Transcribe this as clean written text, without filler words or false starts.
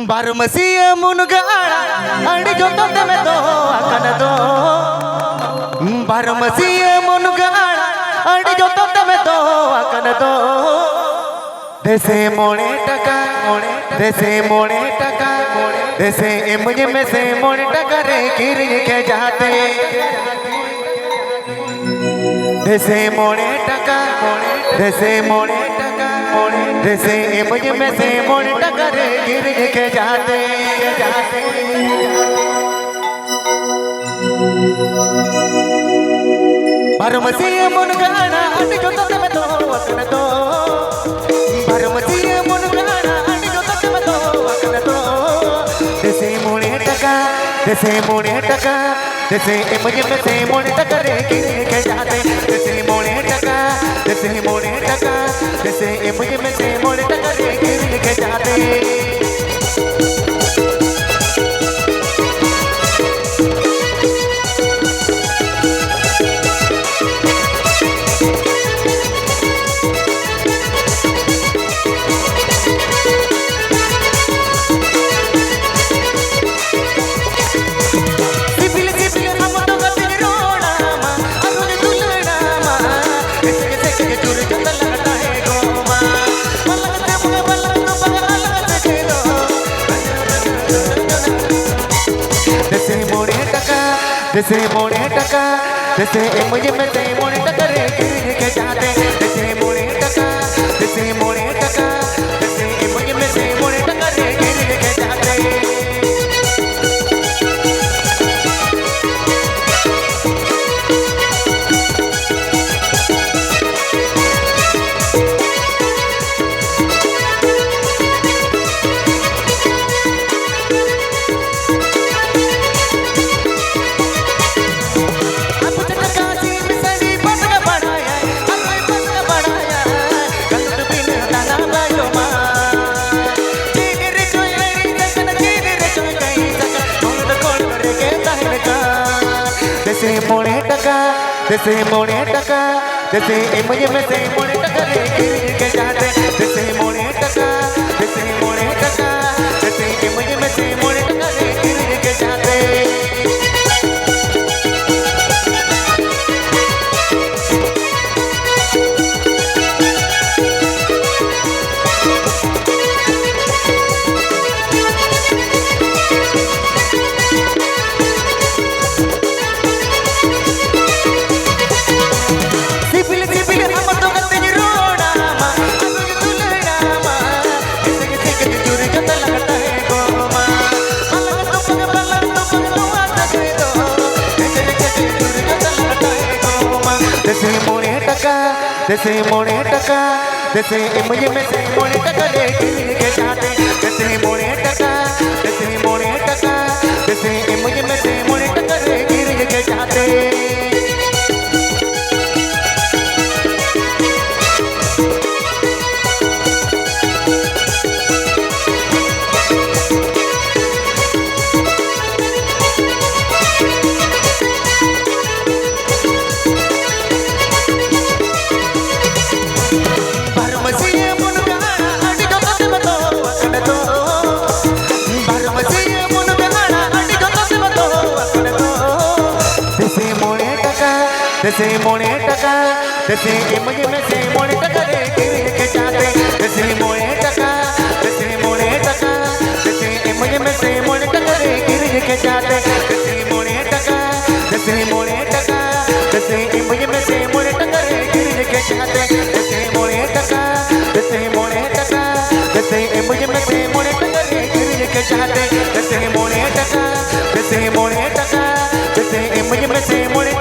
बारमसिया मुनगाड़ा अड़ी जो तो तमे दो अकन दो बारमसिया मुनगाड़ा अड़ी जो तो तमे दो अकन दो देसे मोड़े टका देसे मोड़े टका देसे मुझे में से मोड़े टका रे गिर के जाते देसे मोड़े टका देसे मोड़े टका देसे मुझे में से मोड़े टका रे गिर के जाते बारमसिया मुनगाड़ा अड़ी जो तो तमे दो अकन दो बारमसिया मुनगाड़ा अड़ी जो तो तमे दो अकन दो देसे मोड़े टका देसे मोड़े टका देसे मुझे में से मोड़े टका रे गिर के जाते देसे मोड़े टका देसे मोड़े टका देसे मुझे में से मोड़े टका रे गिर के जाते देसे मोड़े टका देसे मुझे में से मोड़े टका रे गिर के जाते देसे मोड़े टका देसे मोड़े टका देसे मुझे में से मोड़े टका रे गिर के जाते देसे मोड़े टका देसे मोड़े टका देसे मुझे में से मोड़े टका रे गिर के जाते देसे मोड़े टका देसे मोड़े टका देसे मुझे में से मोड़े टका रे गिर के जाते देसे मोड़े टका देसे मोड़े टका देसे मुझे में से मोड़े टका रे गिर के जाते देसे मोड़े टका देसे मोड़े टका देसे मुझे में से मोड़े टका रे गिर के जाते देसे मोड़े टका देसे मुझे में से मोड़े टका रे गिर के जाते देसे मोड़े टका देसे मोड़े टका देसे मुझे में से मोड़े टका रे गिर के जाते देसे मोड़े टका देसे मोड़े टका देसे मुझे में से मोड़े टका रे गिर के जाते देसे मोड़े टका देसे मोड़े टका देसे मुझे में से मोड़े टका रे गिर के जाते देसे मोड़े टका देसे मोड़े टका देसे मुझे में से मोड़े